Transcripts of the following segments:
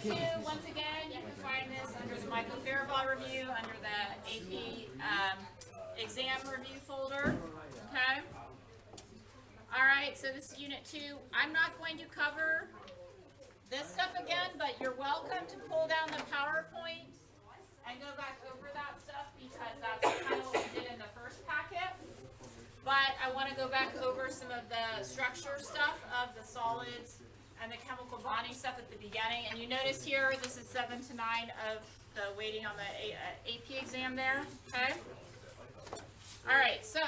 2, once again, you can find this under the Michael Farabaugh review, under the AP exam review folder. Okay? Alright, so this is Unit 2. I'm not going to cover this stuff again, but you're welcome to pull down the PowerPoint and go back over that stuff because that's kind of what we did in the first packet. But I want to go back over some of the structure stuff of the solids and the chemical bonding stuff at the beginning. And you notice here, this is 7 to 9 of the weighting on the AP exam there, okay? All right, so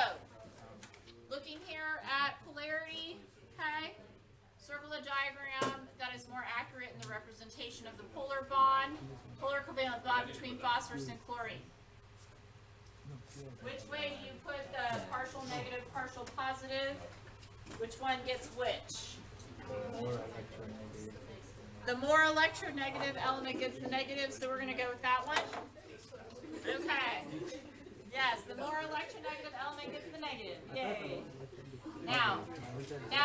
looking here at polarity, okay? Circle a diagram that is more accurate in the representation of the polar bond, polar covalent bond between phosphorus and chlorine. Which way do you put the partial negative, partial positive? Which one gets which? The more electronegative element gets the negative, so we're going to go with that one. Okay. Yes, the more electronegative element gets the negative. Yay. Now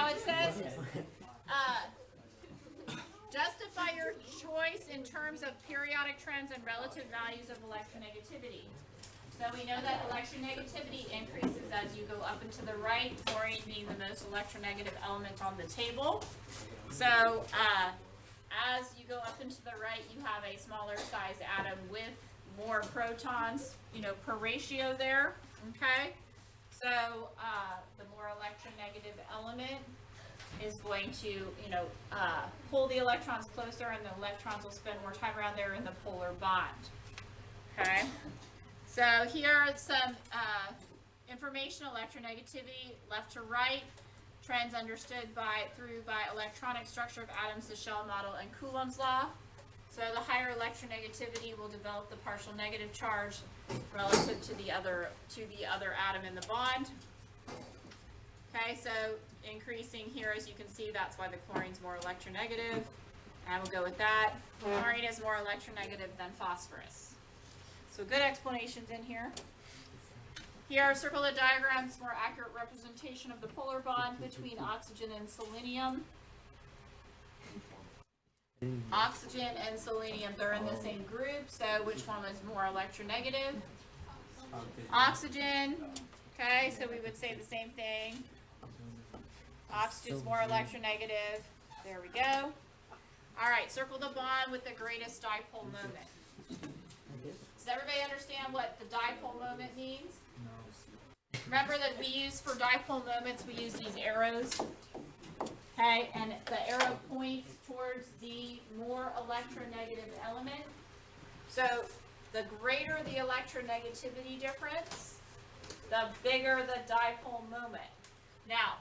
it says, justify your choice in terms of periodic trends and relative values of electronegativity. So we know that electronegativity increases as you go up and to the right, chlorine being the most electronegative element on the table. So as you go up and to the right, you have a smaller size atom with more protons, per ratio there, okay? So the more electronegative element is going to, pull the electrons closer, and the electrons will spend more time around there in the polar bond, okay? So here are some information, electronegativity, left to right, trends understood by electronic structure of atoms, the Shell model, and Coulomb's law. So the higher electronegativity will develop the partial negative charge relative to the other atom in the bond. Okay, so increasing here, as you can see, that's why the chlorine's more electronegative, and we'll go with that. Chlorine is more electronegative than phosphorus. So good explanations in here. Here, circle the diagrams, more accurate representation of the polar bond between oxygen and selenium. Oxygen and selenium, they're in the same group, so which one was more electronegative? Oxygen, okay, so we would say the same thing. Oxygen's more electronegative. There we go. All right, circle the bond with the greatest dipole moment. Does everybody understand what the dipole moment means? Remember that we use, for dipole moments, we use these arrows. Okay, and the arrow points towards the more electronegative element. So the greater the electronegativity difference, the bigger the dipole moment. Now,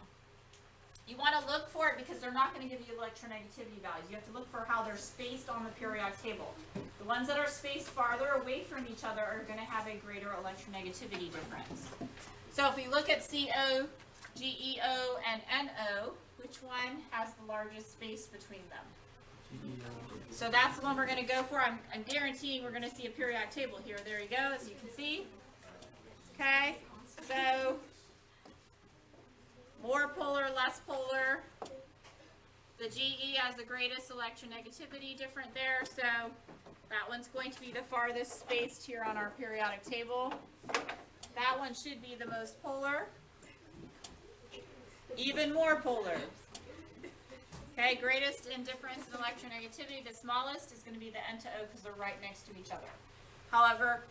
you want to look for it because they're not going to give you electronegativity values. You have to look for how they're spaced on the periodic table. The ones that are spaced farther away from each other are going to have a greater electronegativity difference. So if we look at CO, GeO, and NO, which one has the largest space between them? So that's the one we're going to go for. I'm guaranteeing we're going to see a periodic table here. There you go, as you can see. Okay, so more polar, less polar. The GE has the greatest electronegativity difference there, so that one's going to be the farthest spaced here on our periodic table. That one should be the most polar. Even more polar. Okay, greatest in difference in electronegativity. The smallest is going to be the N to O because they're right next to each other. However,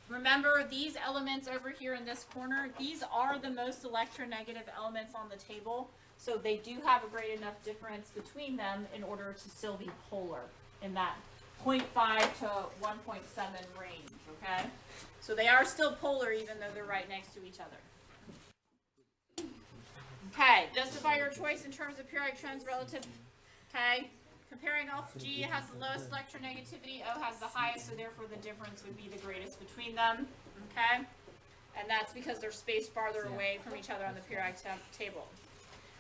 remember these elements over here in this corner, these are the most electronegative elements on the table. So they do have a great enough difference between them in order to still be polar in that 0.5 to 1.7 range, okay? So they are still polar even though they're right next to each other. Okay, justify your choice in terms of periodic trends relative, okay? Comparing all, G has the lowest electronegativity, O has the highest, so therefore the difference would be the greatest between them, okay? And that's because they're spaced farther away from each other on the periodic table.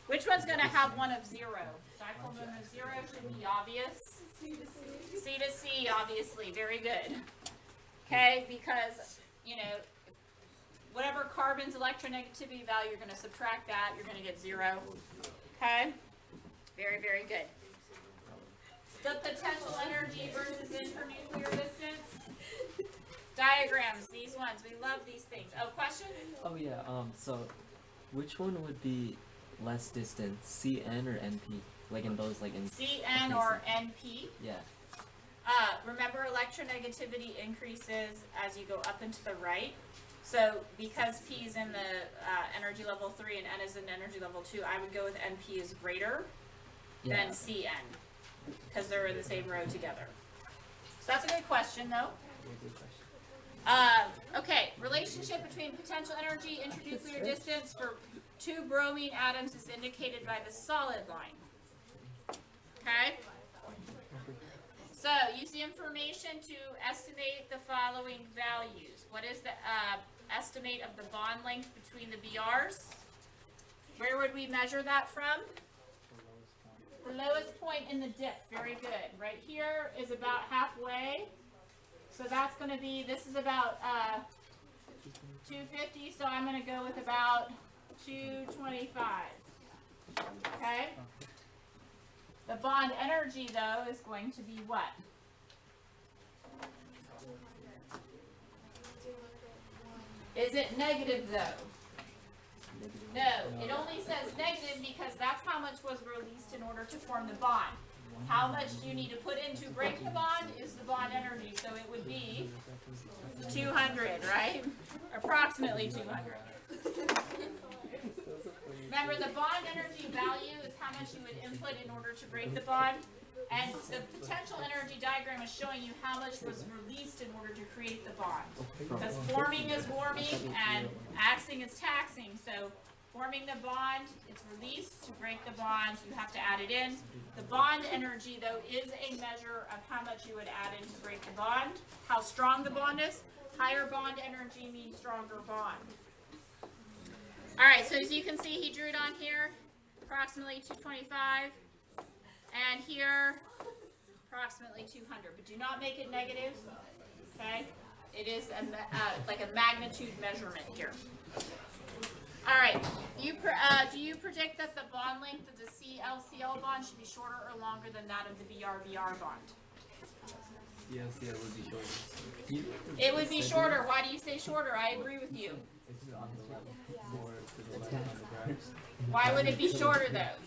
Which one's going to have one of 0? Dipole moment of 0 should be obvious. C to C, obviously. Very good. Okay, because, whatever carbon's electronegativity value, you're going to subtract that. You're going to get 0. Okay? Very, very good. the potential energy versus internuclear distance. Diagrams, these ones, we love these things. Oh, question? Oh yeah, so which one would be less distance, Cn or Np? Like in those, like in Cn or Np? Yeah. Remember, electronegativity increases as you go up and to the right. So because P is in the energy level 3 and N is in energy level 2, I would go with Np is greater than Cn, because they're in the same row together. So that's a good question, though. Okay, relationship between potential energy, internuclear distance for two bromine atoms is indicated by the solid line. Okay? So, use the information to estimate the following values. What is the estimate of the bond length between the BRs? Where would we measure that from? The lowest point in the dip. Very good. Right here is about halfway. So that's going to be, this is about 250, so I'm going to go with about 225. Okay? The bond energy, though, is going to be what? Is it negative, though? No, it only says negative because that's how much was released in order to form the bond. How much do you need to put in to break the bond is the bond energy. So it would be 200, right? Approximately 200. Remember, the bond energy value is how much you would input in order to break the bond. And the potential energy diagram is showing you how much was released in order to create the bond. Because forming is warming and axing is taxing. So forming the bond, it's released. To break the bond, you have to add it in. The bond energy, though, is a measure of how much you would add in to break the bond. How strong the bond is. Higher bond energy means stronger bond. All right, so as you can see, he drew it on here, approximately 225. And here, approximately 200. But do not make it negative, okay? It is like a magnitude measurement here. All right, do you predict that the bond length of the CL-CL bond should be shorter or longer than that of the BR-BR bond? CL-CL would be shorter. It would be shorter. Why do you say shorter? I agree with you. It's on the left, more to the left on the graphs. Why would it be shorter, though?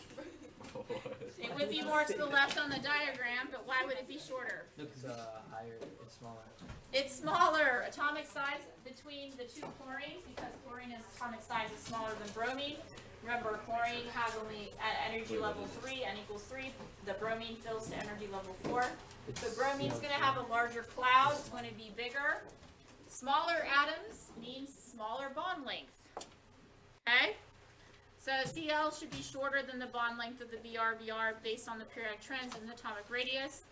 It would be more to the left on the diagram, but why would it be shorter? Looks higher, it's smaller. It's smaller. Atomic size between the two chlorines, because chlorine atomic size is smaller than bromine. Remember, chlorine has only at energy level 3, N equals 3. The bromine fills to energy level 4. So bromine's going to have a larger cloud. It's going to be bigger. Smaller atoms means smaller bond length. Okay? So Cl should be shorter than the bond length of the BR-BR based on the periodic trends and the atomic radius.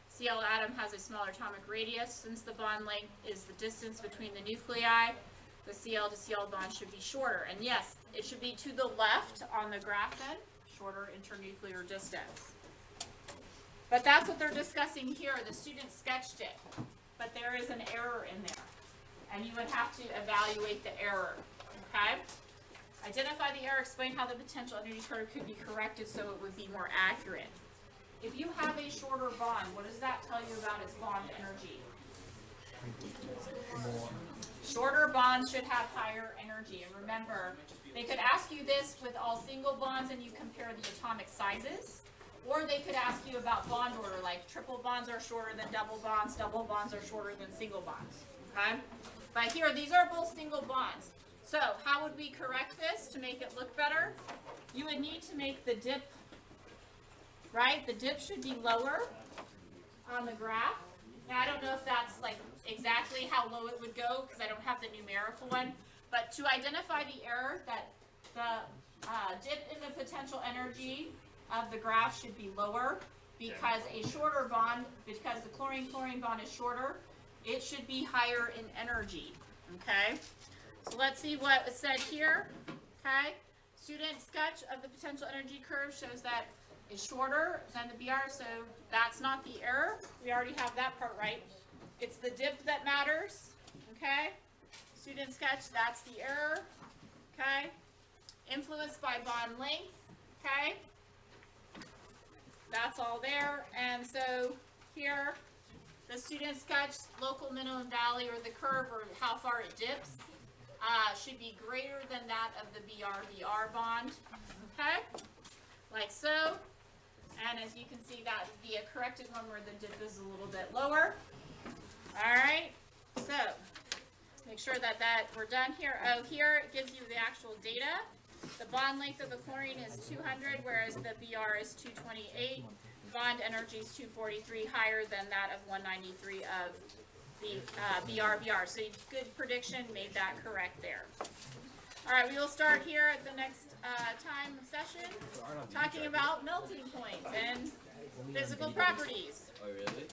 Cl atom has a smaller atomic radius. Since the bond length is the distance between the nuclei, the Cl to Cl bond should be shorter. And yes, it should be to the left on the graph then, shorter internuclear distance. But that's what they're discussing here. The student sketched it, but there is an error in there. And you would have to evaluate the error, okay? Identify the error, explain how the potential energy curve could be corrected so it would be more accurate. If you have a shorter bond, what does that tell you about its bond energy? More. Shorter bonds should have higher energy. And remember, they could ask you this with all single bonds and you compare the atomic sizes. Or they could ask you about bond order, like triple bonds are shorter than double bonds are shorter than single bonds. Okay? But here, these are both single bonds. So, how would we correct this to make it look better? You would need to make the dip, right? The dip should be lower on the graph. Now, I don't know if that's like exactly how low it would go because I don't have the numerical one. But to identify the error, that the dip in the potential energy of the graph should be lower because a shorter bond, because the chlorine-chlorine bond is shorter, it should be higher in energy, okay? So let's see what was said here, okay? Student sketch of the potential energy curve shows that it's shorter than the BR, so that's not the error. We already have that part right. It's the dip that matters, okay? Student sketch, that's the error, okay? Influenced by bond length, okay? That's all there. And so here, the student sketch local minimum value or the curve or how far it dips should be greater than that of the BR bond. Okay? Like so. And as you can see, that would be a corrected one where the dip is a little bit lower. All right. So make sure that we're done here. Oh, here it gives you the actual data. The bond length of the chlorine is 200, whereas the BR is 228. Bond energy is 243, higher than that of 193 of the BR. So good prediction, made that correct there. All right, we will start here at the next time session, talking about melting points and physical properties. Oh, really?